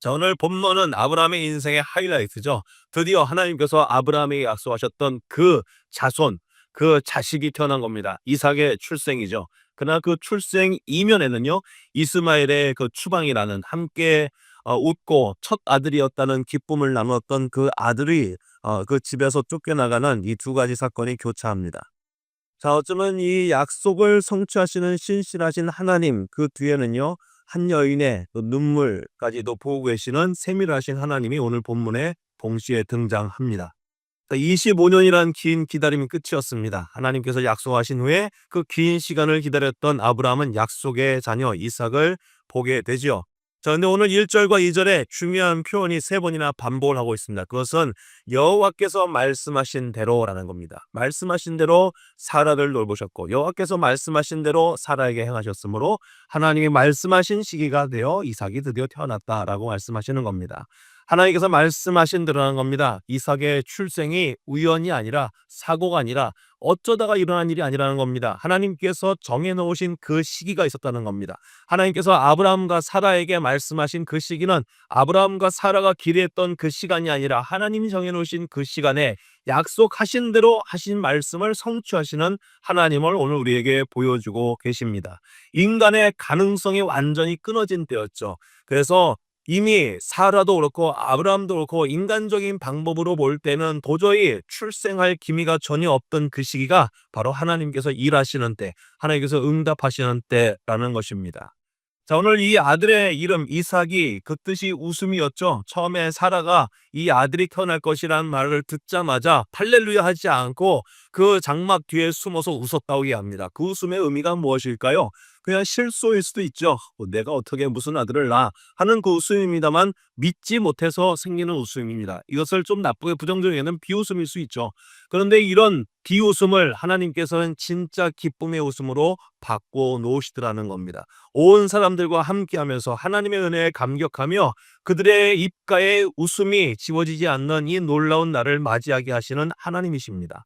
자, 오늘 본문은 아브라함의 인생의 하이라이트죠. 드디어 하나님께서 아브라함에게 약속하셨던 그 자손, 그 자식이 태어난 겁니다. 이삭의 출생이죠. 그러나 그 출생 이면에는요, 이스마엘의 그 추방이라는 함께 웃고 첫 아들이었다는 기쁨을 나누었던 그 아들이 그 집에서 쫓겨나가는 이 두 가지 사건이 교차합니다. 자, 어쩌면 이 약속을 성취하시는 신실하신 하나님 그 뒤에는요, 한 여인의 또 눈물까지도 보고 계시는 세밀하신 하나님이 오늘 본문에 동시에 등장합니다. 25년이란 긴 기다림이 끝이었습니다. 하나님께서 약속하신 후에 그 긴 시간을 기다렸던 아브라함은 약속의 자녀 이삭을 보게 되지요. 자, 근데 오늘 1절과 2절에 중요한 표현이 세 번이나 반복을 하고 있습니다. 그것은 여호와께서 말씀하신 대로라는 겁니다. 말씀하신 대로 사라를 돌보셨고 여호와께서 말씀하신 대로 사라에게 행하셨으므로 하나님이 말씀하신 시기가 되어 이삭이 드디어 태어났다라고 말씀하시는 겁니다. 하나님께서 말씀하신 대로라는 겁니다. 이삭의 출생이 우연이 아니라 사고가 아니라 어쩌다가 일어난 일이 아니라는 겁니다. 하나님께서 정해놓으신 그 시기가 있었다는 겁니다. 하나님께서 아브라함과 사라에게 말씀하신 그 시기는 아브라함과 사라가 기대했던 그 시간이 아니라 하나님이 정해놓으신 그 시간에 약속하신 대로 하신 말씀을 성취하시는 하나님을 오늘 우리에게 보여주고 계십니다. 인간의 가능성이 완전히 끊어진 때였죠. 그래서 이미 사라도 그렇고 아브라함도 그렇고 인간적인 방법으로 볼 때는 도저히 출생할 기미가 전혀 없던 그 시기가 바로 하나님께서 일하시는 때, 하나님께서 응답하시는 때라는 것입니다. 자, 오늘 이 아들의 이름 이삭이 그 뜻이 웃음이었죠. 처음에 사라가 이 아들이 태어날 것이라는 말을 듣자마자 할렐루야 하지 않고 그 장막 뒤에 숨어서 웃었다고 합니다. 그 웃음의 의미가 무엇일까요? 그냥 실소일 수도 있죠. 내가 어떻게 무슨 아들을 낳아 하는 그 웃음입니다만 믿지 못해서 생기는 웃음입니다. 이것을 좀 나쁘게 부정적이게는 비웃음일 수 있죠. 그런데 이런 비웃음을 하나님께서는 진짜 기쁨의 웃음으로 바꿔 놓으시더라는 겁니다. 온 사람들과 함께하면서 하나님의 은혜에 감격하며 그들의 입가에 웃음이 지워지지 않는 이 놀라운 날을 맞이하게 하시는 하나님이십니다.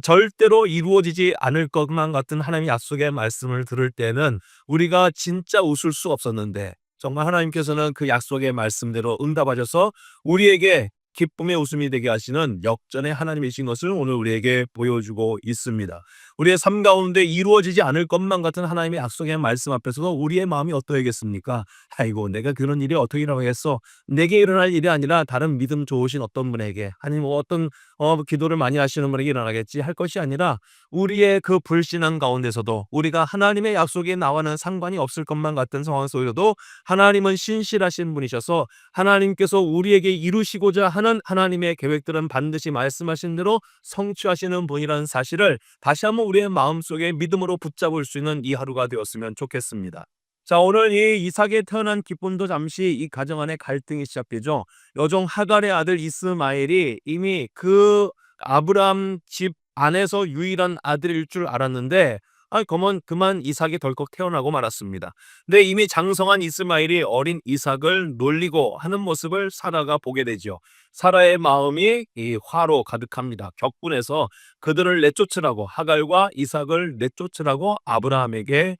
절대로 이루어지지 않을 것만 같은 하나님의 약속의 말씀을 들을 때는 우리가 진짜 웃을 수 없었는데 정말 하나님께서는 그 약속의 말씀대로 응답하셔서 우리에게 기쁨의 웃음이 되게 하시는 역전의 하나님이신 것을 오늘 우리에게 보여주고 있습니다. 우리의 삶 가운데 이루어지지 않을 것만 같은 하나님의 약속의 말씀 앞에서도 우리의 마음이 어떠하겠습니까? 아이고, 내가 그런 일이 어떻게 일어나겠어? 내게 일어날 일이 아니라 다른 믿음 좋으신 어떤 분에게 아니면 어떤 기도를 많이 하시는 분에게 일어나겠지 할 것이 아니라 우리의 그 불신앙 가운데서도 우리가 하나님의 약속에 나와는 상관이 없을 것만 같은 상황 속에서도 하나님은 신실하신 분이셔서 하나님께서 우리에게 이루시고자 하는 하나님의 계획들은 반드시 말씀하신 대로 성취하시는 분이라는 사실을 다시 한번 우리의 마음속에 믿음으로 붙잡을 수 있는 이 하루가 되었으면 좋겠습니다. 자, 오늘 이 이삭에 태어난 기쁨도 잠시 이 가정 안에 갈등이 시작되죠. 여종 하갈의 아들 이스마엘이 이미 그 아브라함 집 안에서 유일한 아들일 줄 알았는데 그만 이삭이 덜컥 태어나고 말았습니다. 근데 이미 장성한 이스마엘이 어린 이삭을 놀리고 하는 모습을 사라가 보게 되죠. 사라의 마음이 이 화로 가득합니다. 격분해서 그들을 내쫓으라고 하갈과 이삭을 내쫓으라고 아브라함에게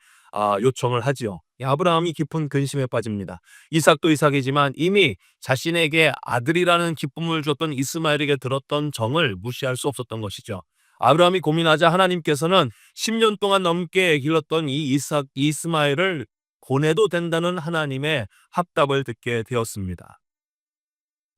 요청을 하지요. 아브라함이 깊은 근심에 빠집니다. 이삭도 이삭이지만 이미 자신에게 아들이라는 기쁨을 줬던 이스마엘에게 들었던 정을 무시할 수 없었던 것이죠. 아브라함이 고민하자 하나님께서는 10년 동안 넘게 길렀던 이 이스마엘을 보내도 된다는 하나님의 합답을 듣게 되었습니다.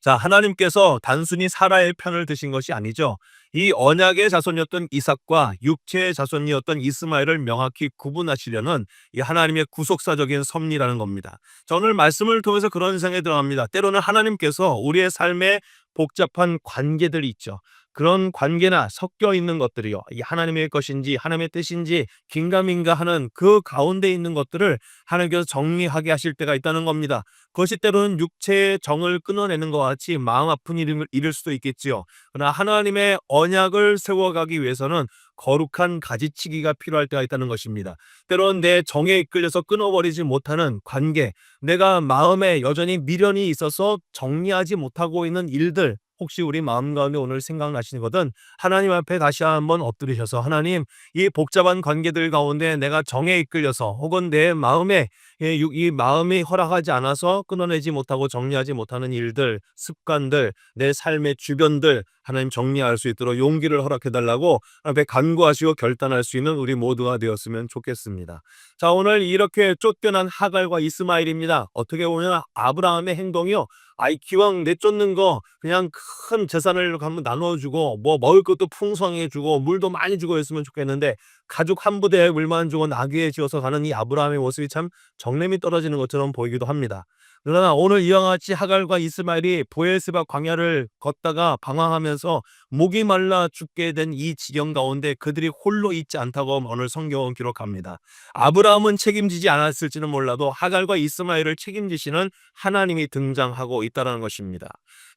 자, 하나님께서 단순히 사라의 편을 드신 것이 아니죠. 이 언약의 자손이었던 이삭과 육체의 자손이었던 이스마엘을 명확히 구분하시려는 이 하나님의 구속사적인 섭리라는 겁니다. 자, 오늘 말씀을 통해서 그런 생각이 들어갑니다. 때로는 하나님께서 우리의 삶에 복잡한 관계들이 있죠. 그런 관계나 섞여 있는 것들이요, 이 하나님의 것인지 하나님의 뜻인지 긴가민가 하는 그 가운데 있는 것들을 하나님께서 정리하게 하실 때가 있다는 겁니다. 그것이 때로는 육체의 정을 끊어내는 것 같이 마음 아픈 일일 수도 있겠지요. 그러나 하나님의 언약을 세워가기 위해서는 거룩한 가지치기가 필요할 때가 있다는 것입니다. 때로는 내 정에 이끌려서 끊어버리지 못하는 관계, 내가 마음에 여전히 미련이 있어서 정리하지 못하고 있는 일들, 혹시 우리 마음 가운데 오늘 생각나시거든 하나님 앞에 다시 한번 엎드리셔서 하나님, 이 복잡한 관계들 가운데 내가 정에 이끌려서 혹은 내 마음에 이 마음이 허락하지 않아서 끊어내지 못하고 정리하지 못하는 일들, 습관들, 내 삶의 주변들 하나님 정리할 수 있도록 용기를 허락해 달라고 앞에 간구하시고 결단할 수 있는 우리 모두가 되었으면 좋겠습니다. 자, 오늘 이렇게 쫓겨난 하갈과 이스마엘입니다. 어떻게 보면 아브라함의 행동이요. 아이 기왕 내쫓는 거 그냥 큰 재산을 한번 나눠주고 뭐 먹을 것도 풍성하게 주고 물도 많이 주고 했으면 좋겠는데 가죽 한 부대에 물만 주고 나귀에 지어서 가는 이 아브라함의 모습이 참 정냄이 떨어지는 것처럼 보이기도 합니다. 그러나 오늘 이와 같이 하갈과 이스마엘이 보엘세바 광야를 걷다가 방황하면서 목이 말라 죽게 된 이 지경 가운데 그들이 홀로 있지 않다고 오늘 성경은 기록합니다. 아브라함은 책임지지 않았을지는 몰라도 하갈과 이스마엘을 책임지시는 하나님이 등장하고 있다는 것입니다.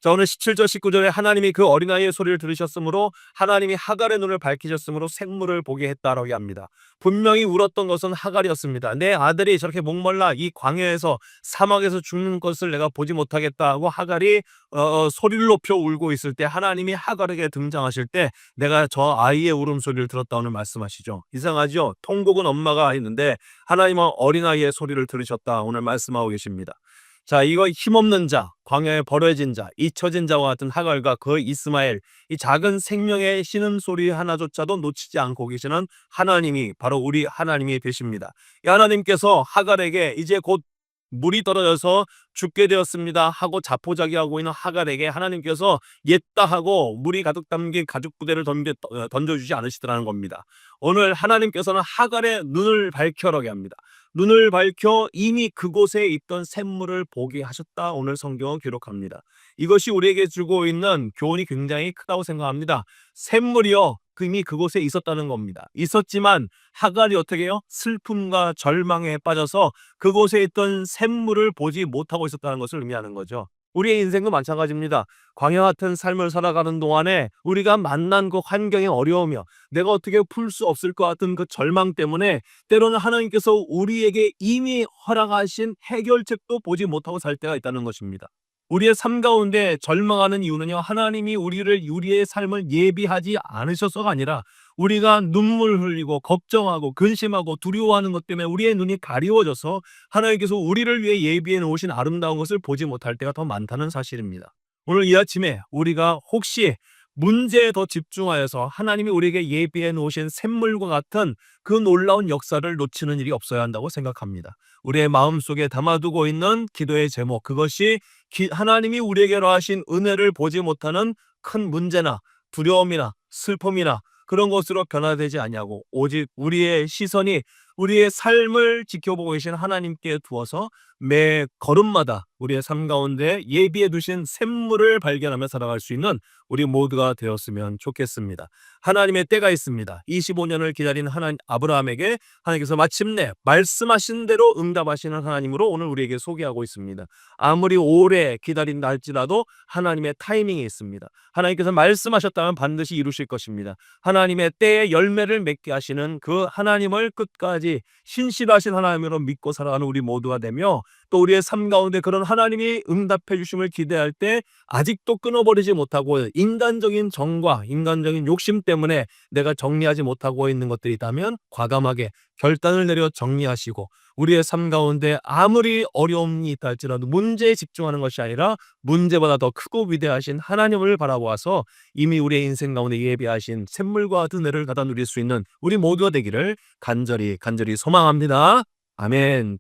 자, 오늘 17절 19절에 하나님이 그 어린아이의 소리를 들으셨으므로 하나님이 하갈의 눈을 밝히셨으므로 샘물을 보게 했다라고 합니다. 분명히 울었던 것은 하갈이었습니다. 내 아들이 저렇게 목말라 이 광야에서 사막에서 죽는 것을 내가 보지 못하겠다 하고 하갈이 소리를 높여 울고 있을 때 하나님이 하갈에게 등장하실 때 내가 저 아이의 울음소리를 들었다 오늘 말씀하시죠. 이상하죠? 통곡은 엄마가 있는데 하나님은 어린아이의 소리를 들으셨다 오늘 말씀하고 계십니다. 자, 이거 힘없는 자, 광야에 버려진 자, 잊혀진 자와 같은 하갈과 그 이스마엘, 이 작은 생명의 신음소리 하나조차도 놓치지 않고 계시는 하나님이 바로 우리 하나님이 되십니다. 이 하나님께서 하갈에게 이제 곧 물이 떨어져서 죽게 되었습니다 하고 자포자기하고 있는 하갈에게 하나님께서 옛다 하고 물이 가득 담긴 가죽 부대를 던져주지 않으시더라는 겁니다. 오늘 하나님께서는 하갈의 눈을 밝혀라게 합니다. 눈을 밝혀 이미 그곳에 있던 샘물을 보게 하셨다 오늘 성경은 기록합니다. 이것이 우리에게 주고 있는 교훈이 굉장히 크다고 생각합니다. 샘물이요 이미 그곳에 있었다는 겁니다. 있었지만 하갈이 어떻게 해요? 슬픔과 절망에 빠져서 그곳에 있던 샘물을 보지 못하고 있었다는 것을 의미하는 거죠. 우리의 인생도 마찬가지입니다. 광야 같은 삶을 살아가는 동안에 우리가 만난 그 환경의 어려우며 내가 어떻게 풀 수 없을 것 같은 그 절망 때문에 때로는 하나님께서 우리에게 이미 허락하신 해결책도 보지 못하고 살 때가 있다는 것입니다. 우리의 삶 가운데 절망하는 이유는요, 하나님이 우리의 삶을 예비하지 않으셔서가 아니라 우리가 눈물 흘리고 걱정하고 근심하고 두려워하는 것 때문에 우리의 눈이 가리워져서 하나님께서 우리를 위해 예비해 놓으신 아름다운 것을 보지 못할 때가 더 많다는 사실입니다. 오늘 이 아침에 우리가 혹시 문제에 더 집중하여서 하나님이 우리에게 예비해 놓으신 샘물과 같은 그 놀라운 역사를 놓치는 일이 없어야 한다고 생각합니다. 우리의 마음속에 담아두고 있는 기도의 제목, 그것이 하나님이 우리에게로 하신 은혜를 보지 못하는 큰 문제나 두려움이나 슬픔이나 그런 것으로 변화되지 아니하고 오직 우리의 시선이 우리의 삶을 지켜보고 계신 하나님께 두어서 매 걸음마다 우리의 삶 가운데 예비해 두신 샘물을 발견하며 살아갈 수 있는 우리 모두가 되었으면 좋겠습니다. 하나님의 때가 있습니다. 25년을 기다린 아브라함에게 하나님께서 마침내 말씀하신 대로 응답하시는 하나님으로 오늘 우리에게 소개하고 있습니다. 아무리 오래 기다린다 할지라도 하나님의 타이밍이 있습니다. 하나님께서 말씀하셨다면 반드시 이루실 것입니다. 하나님의 때에 열매를 맺게 하시는 그 하나님을 끝까지 신실하신 하나님으로 믿고 살아가는 우리 모두가 되며 또 우리의 삶 가운데 그런 하나님이 응답해 주심을 기대할 때 아직도 끊어버리지 못하고 인간적인 정과 인간적인 욕심 때문에 내가 정리하지 못하고 있는 것들이 있다면 과감하게 결단을 내려 정리하시고 우리의 삶 가운데 아무리 어려움이 있다 할지라도 문제에 집중하는 것이 아니라 문제보다 더 크고 위대하신 하나님을 바라보아서 이미 우리의 인생 가운데 예비하신 샘물과 같은 은혜를 받아 누릴 수 있는 우리 모두가 되기를 간절히 소망합니다. 아멘.